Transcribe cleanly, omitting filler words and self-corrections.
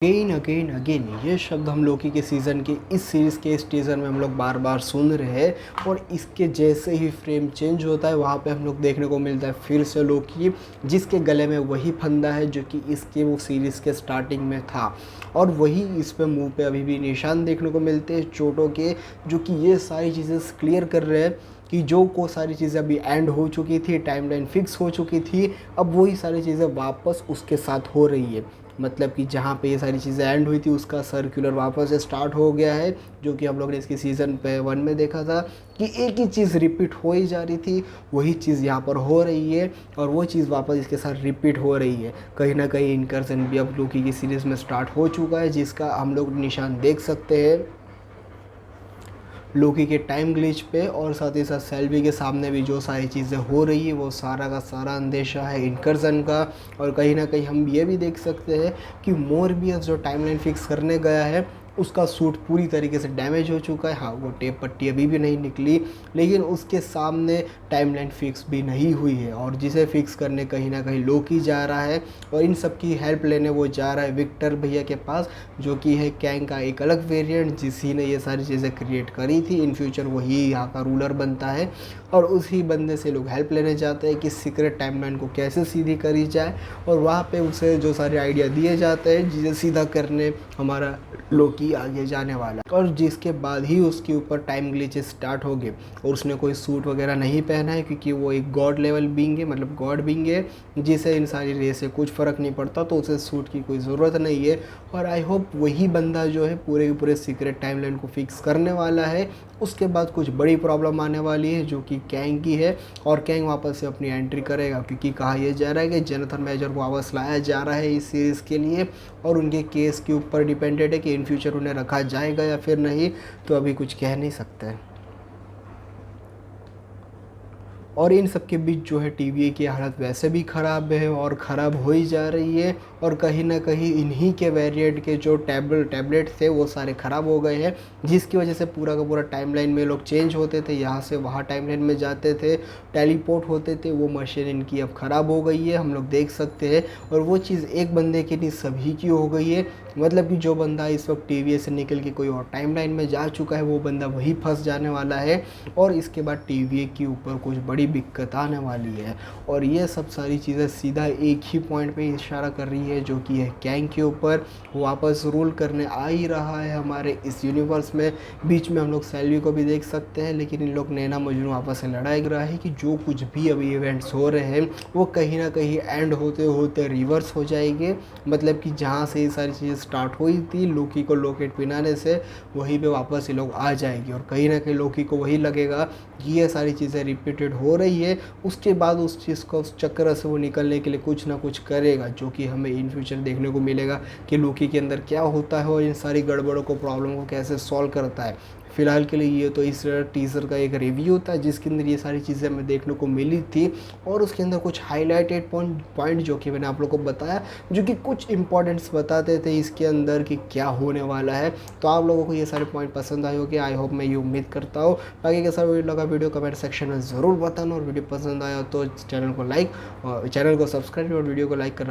Again again again ये शब्द हम लोकी के सीज़न के इस सीरीज़ के इस टीज़र में हम लोग बार बार सुन रहे हैं। और इसके जैसे ही फ्रेम चेंज होता है वहाँ पे हम लोग देखने को मिलता है फिर से लोकी, जिसके गले में वही फंदा है जो कि इसके वो सीरीज़ के स्टार्टिंग में था। और वही इस पे मुंह पे अभी भी निशान देखने को मिलते हैं चोटों के, जो कि ये सारी चीज़ें क्लियर कर रहे हैं कि जो को सारी चीज़ें अभी एंड हो चुकी थी, टाइमलाइन फिक्स हो चुकी थी, अब वही सारी चीज़ें वापस उसके साथ हो रही है। मतलब कि जहाँ पे ये सारी चीज़ें एंड हुई थी उसका सर्कुलर वापस से स्टार्ट हो गया है, जो कि हम लोग ने इसकी सीज़न पे 1 में देखा था कि एक ही चीज़ रिपीट हो ही जा रही थी, वही चीज़ यहाँ पर हो रही है और वो चीज़ वापस इसके साथ रिपीट हो रही है। कहीं ना कहीं इनकर्सन भी अब लोकी की सीरीज़ में स्टार्ट हो चुका है, जिसका हम लोग निशान देख सकते हैं लोकी के टाइम ग्लिच पे। और साथ ही साथ सेल्वी के सामने भी जो सारी चीज़ें हो रही है वो सारा का सारा अंदेशा है इनकर्सन का। और कहीं ना कहीं हम ये भी देख सकते हैं कि मोरबियस जो टाइमलाइन फिक्स करने गया है उसका सूट पूरी तरीके से डैमेज हो चुका है। हाँ, वो टेप पट्टी अभी भी नहीं निकली, लेकिन उसके सामने टाइमलाइन फिक्स भी नहीं हुई है और जिसे फिक्स करने कहीं ना कहीं लोकी जा रहा है। और इन सब की हेल्प लेने वो जा रहा है विक्टर भैया के पास, जो कि है कैंग का एक अलग वेरिएंट, जिसी ने ये सारी चीज़ें क्रिएट करी थी। इन फ्यूचर वही यहाँ का रूलर बनता है और उसी बंदे से लोग हेल्प लेने जाते हैं कि सीक्रेट टाइमलाइन को कैसे सीधी करी जाए। और वहाँ पे उसे जो सारे आइडिया दिए जाते हैं जिसे सीधा करने हमारा लोकी आगे जाने वाला है। और जिसके बाद ही उसके ऊपर टाइम ग्लिचेस स्टार्ट हो गए और उसने कोई सूट वगैरह नहीं पहना है, क्योंकि वो एक गॉड लेवल बीइंग है, मतलब गॉड बीइंग है जिसे इन सारी रे से कुछ फ़र्क नहीं पड़ता, तो उसे सूट की कोई ज़रूरत नहीं है। और आई होप वही बंदा जो है पूरे के पूरे सीक्रेट टाइमलाइन को फिक्स करने वाला है। उसके बाद कुछ बड़ी प्रॉब्लम आने वाली है जो कि कैंग की है, और कैंग वापस से अपनी एंट्री करेगा, क्योंकि कहा यह जा रहा है कि जेनथन मेजर को वापस लाया जा रहा है इस सीरीज़ के लिए। और उनके केस के ऊपर डिपेंडेड है कि इन फ्यूचर उन्हें रखा जाएगा या फिर नहीं, तो अभी कुछ कह नहीं सकते। और इन सब के बीच जो है टीवीए की हालत वैसे भी ख़राब है और ख़राब हो ही जा रही है। और कहीं ना कहीं इन्हीं के वेरिएंट के जो टैबलेट थे वो सारे ख़राब हो गए हैं, जिसकी वजह से पूरा का पूरा टाइमलाइन में लोग चेंज होते थे, यहाँ से वहाँ टाइमलाइन में जाते थे, टेलीपोर्ट होते थे। वो मशीन इनकी अब ख़राब हो गई है, हम लोग देख सकते हैं। और वो चीज़ एक बंदे की नहीं सभी की हो गई है, मतलब कि जो बंदा इस वक्त टीवीए से निकल के कोई और टाइमलाइन में जा चुका है वो बंदा वही फंस जाने वाला है। और इसके बाद टीवीए के ऊपर कुछ बड़ी दिक्कत आने वाली है। और ये सब सारी चीज़ें सीधा एक ही पॉइंट पे इशारा कर रही है, जो कि है कैंग के ऊपर वापस रूल करने आ ही रहा है हमारे इस यूनिवर्स में। बीच में हम लोग सेल्वी को भी देख सकते हैं, लेकिन इन लोग नैना मजनू आपस में लड़ाई कर रहा है कि जो कुछ भी अभी इवेंट्स हो रहे हैं वो कहीं ना कहीं एंड होते होते रिवर्स हो जाएंगे। मतलब कि जहाँ से ये सारी चीज़ें स्टार्ट हुई थी लोकी को लोकेट पिनाने से, वहीं पे वापस ये लोग आ जाएगी। और कहीं ना कहीं लोकी को वही लगेगा कि ये सारी चीज़ें रिपीटेड हो रही है, उसके बाद उस चीज़ को उस चक्कर से वो निकलने के लिए कुछ ना कुछ करेगा, जो कि हमें इन फ्यूचर देखने को मिलेगा कि लोकी के अंदर क्या होता है और इन सारी गड़बड़ों को प्रॉब्लम को कैसे सॉल्व करता है। फिलहाल के लिए ये तो इस टीज़र का एक रिव्यू था जिसके अंदर ये सारी चीज़ें हमें देखने को मिली थी। और उसके अंदर कुछ हाईलाइटेड पॉइंट जो कि मैंने आप लोग को बताया, जो कि कुछ इंपॉर्टेंट्स बताते थे इसके अंदर कि क्या होने वाला है। तो आप लोगों को ये सारे पॉइंट पसंद आए होंगे, आई होप मैं ये उम्मीद करता हूँ। बाकी कैसा वीडियो लगा वीडियो कमेंट सेक्शन में ज़रूर बताना, और वीडियो पसंद आया तो चैनल को सब्सक्राइब और वीडियो को लाइक करना